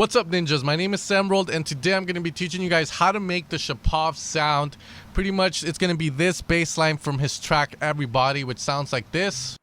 What's up, ninjas? My name is Samrold, and today I'm going to be teaching you guys how to make the Shapov sound. Pretty much it's going to be this bass line from his track Everybody, which sounds like this.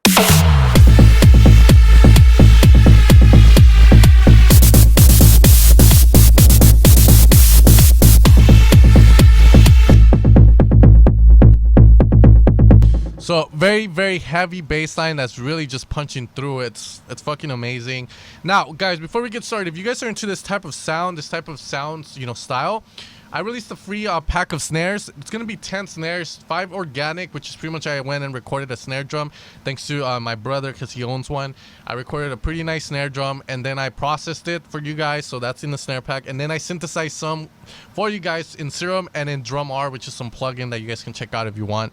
So very heavy bass line that's really just punching through. It's fucking amazing. Now guys, before we get started, if you guys are into this type of sound, style, I released a free pack of snares. It's gonna be 10 snares, 5 organic, which is pretty much I went and recorded a snare drum thanks to my brother because he owns one. I recorded a pretty nice snare drum and then I processed it for you guys, so that's in the snare pack, and then I synthesized some for you guys in Serum and in Drum R, which is some plugin that you guys can check out if you want.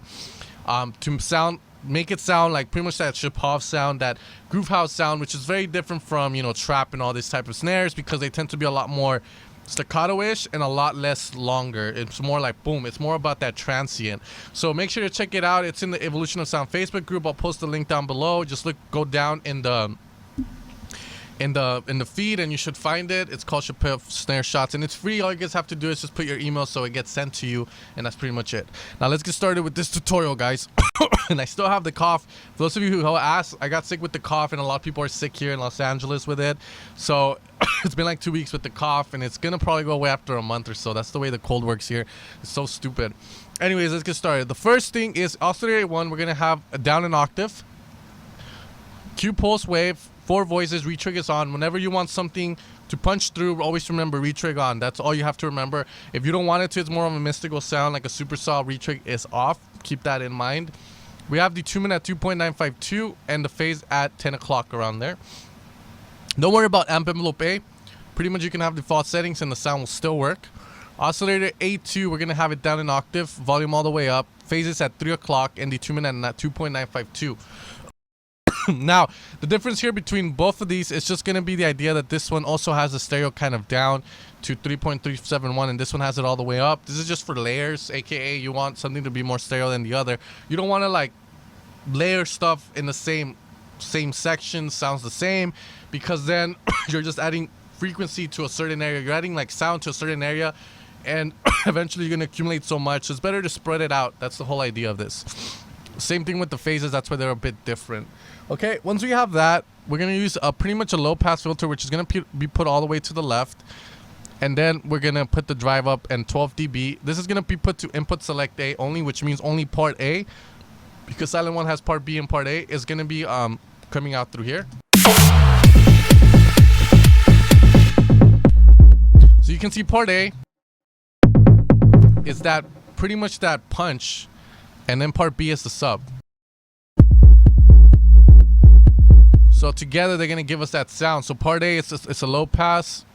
To make it sound like pretty much that Shapov sound, that groove house sound, which is very different from, you know, trap and all this type of snares, because they tend to be a lot more staccato-ish and a lot less longer. It's more like boom. It's more about that transient. So make sure to check it out. It's in the Evolution of Sound Facebook group. I'll post the link down below. Just go down in the feed and you should find it. It's called Shapov Snare Shots and it's free. All you guys have to do is just put your email so it gets sent to you, and that's pretty much it. Now let's get started with this tutorial, guys. And I still have the cough. For those of you who asked, I got sick with the cough, and a lot of people are sick here in Los Angeles with it. So it's been like 2 weeks with the cough, and it's gonna probably go away after a month or so. That's the way the cold works here. It's so stupid. Anyways, let's get started. The first thing is oscillator 1. We're gonna have a down an octave, Q pulse wave, 4 voices, retrig is on. Whenever you want something to punch through, always remember retrig on. That's all you have to remember. If you don't want it to, it's more of a mystical sound, like a super saw, retrig is off. Keep that in mind. We have the tuning at 2.952 and the phase at 10 o'clock around there. Don't worry about amp envelope A. Pretty much you can have default settings and the sound will still work. Oscillator A2, we're going to have it down an octave, volume all the way up. Phases at 3 o'clock and the tuning at 2.952. Now, the difference here between both of these is just going to be the idea that this one also has the stereo kind of down to 3.371 and this one has it all the way up. This is just for layers, aka you want something to be more stereo than the other. You don't want to like layer stuff in the same section, sounds the same, because then you're just adding frequency to a certain area. You're adding like sound to a certain area, and eventually you're going to accumulate so much. So it's better to spread it out. That's the whole idea of this. Same thing with the phases. That's why they're a bit different. Okay, once we have that, we're going to use pretty much a low pass filter, which is going to be put all the way to the left. And then we're going to put the drive up and 12 dB. This is going to be put to input select A only, which means only part A, because Silent 1 has part B and part A, is going to be coming out through here. So you can see part A is that pretty much that punch, and then part B is the sub. So together they're going to give us that sound. So part A, it's a low pass,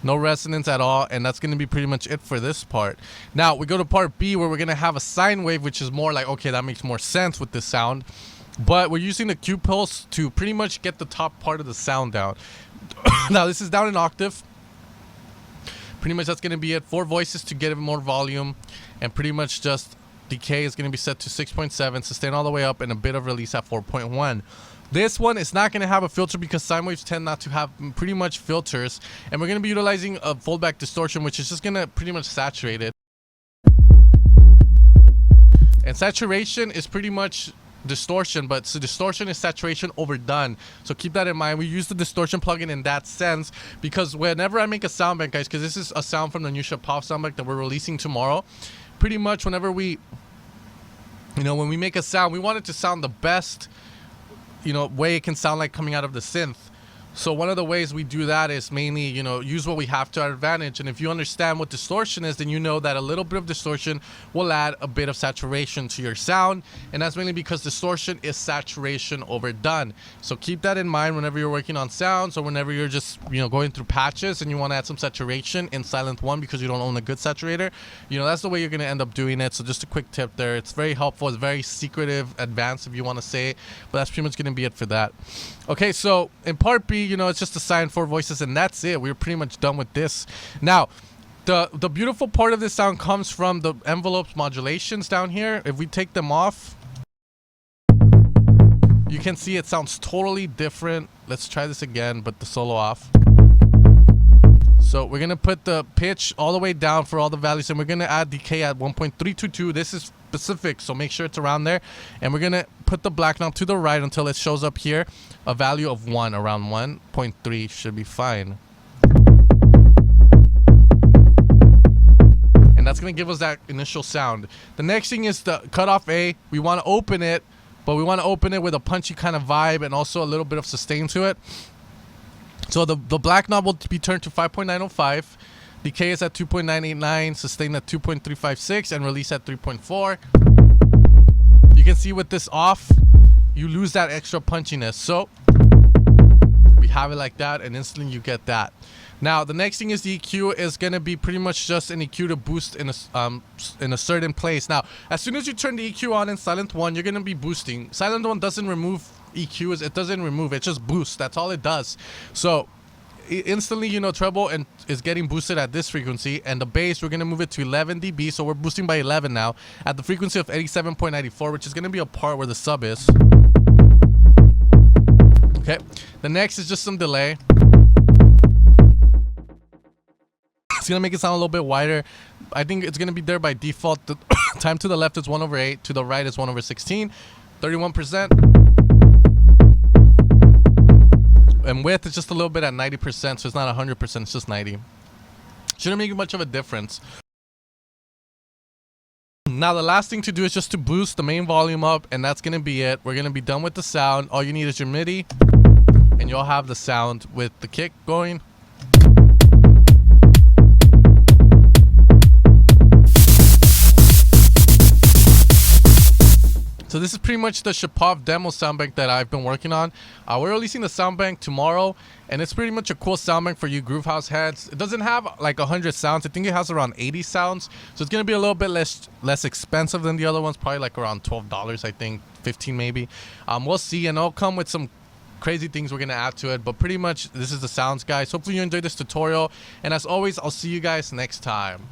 no resonance at all, and that's going to be pretty much it for this part. Now we go to part B, where we're going to have a sine wave, which is more like, okay, that makes more sense with this sound, but we're using the Q pulse to pretty much get the top part of the sound down. Now this is down an octave. Pretty much that's going to be it. 4 voices to get it more volume, and pretty much just decay is going to be set to 6.7, sustain all the way up, and a bit of release at 4.1. This one is not going to have a filter because sine waves tend not to have pretty much filters, and we're going to be utilizing a foldback distortion, which is just going to pretty much saturate it. And saturation is pretty much distortion, but so distortion is saturation overdone. So keep that in mind. We use the distortion plugin in that sense, because whenever I make a sound bank, guys, because this is a sound from the new Shapov sound bank that we're releasing tomorrow, pretty much whenever we, when we make a sound, we want it to sound the best, way it can sound like coming out of the synth. So one of the ways we do that is mainly, use what we have to our advantage. And if you understand what distortion is, then you know that a little bit of distortion will add a bit of saturation to your sound. And that's mainly because distortion is saturation overdone. So keep that in mind whenever you're working on sounds, or whenever you're just, going through patches and you want to add some saturation in Silent 1 because you don't own a good saturator. That's the way you're going to end up doing it. So just a quick tip there. It's very helpful. It's very secretive, advanced if you want to say it. But that's pretty much going to be it for that. Okay, so in part B, it's just a sine, 4 voices, and that's it. We're pretty much done with this. Now, the beautiful part of this sound comes from the envelopes modulations down here. If we take them off, you can see it sounds totally different. Let's try this again, but the solo off. So we're gonna put the pitch all the way down for all the values, and we're gonna add decay at 1.322. This is specific, so make sure it's around there. And we're gonna put the black knob to the right until it shows up here a value of 1. Around 1.3 should be fine. And that's gonna give us that initial sound. The next thing is the cutoff A. We want to open it, but we want to open it with a punchy kind of vibe and also a little bit of sustain to it. So the black knob will be turned to 5.905. Decay is at 2.989, sustain at 2.356, and release at 3.4. You can see with this off, you lose that extra punchiness. So we have it like that, and instantly you get that. Now the next thing is the EQ is gonna be pretty much just an EQ to boost in a certain place. Now as soon as you turn the EQ on in silent 1, you're gonna be boosting. Silent 1 doesn't remove EQs, it doesn't remove, it just boosts. That's all it does. So instantly, you know, treble and is getting boosted at this frequency, and the bass we're gonna move it to 11 dB, so we're boosting by 11 now at the frequency of 87.94, which is gonna be a part where the sub is. Okay, the next is just some delay. It's gonna make it sound a little bit wider. I think it's gonna be there by default. The time to the left is 1/8, to the right is 1/16, 31%. And width is just a little bit at 90%, so it's not 100%, it's just 90. Shouldn't make much of a difference. Now the last thing to do is just to boost the main volume up, and that's gonna be it. We're gonna be done with the sound. All you need is your MIDI, and you'll have the sound with the kick going. So this is pretty much the Shapov demo sound bank that I've been working on. We're releasing the sound bank tomorrow, and it's pretty much a cool sound bank for you groove house heads. It doesn't have like 100 sounds. I think it has around 80 sounds. So it's gonna be a little bit less expensive than the other ones, probably like around $12, I think, 15 maybe. We'll see, and it'll come with some crazy things we're gonna add to it. But pretty much this is the sounds, guys. Hopefully you enjoyed this tutorial, and as always, I'll see you guys next time.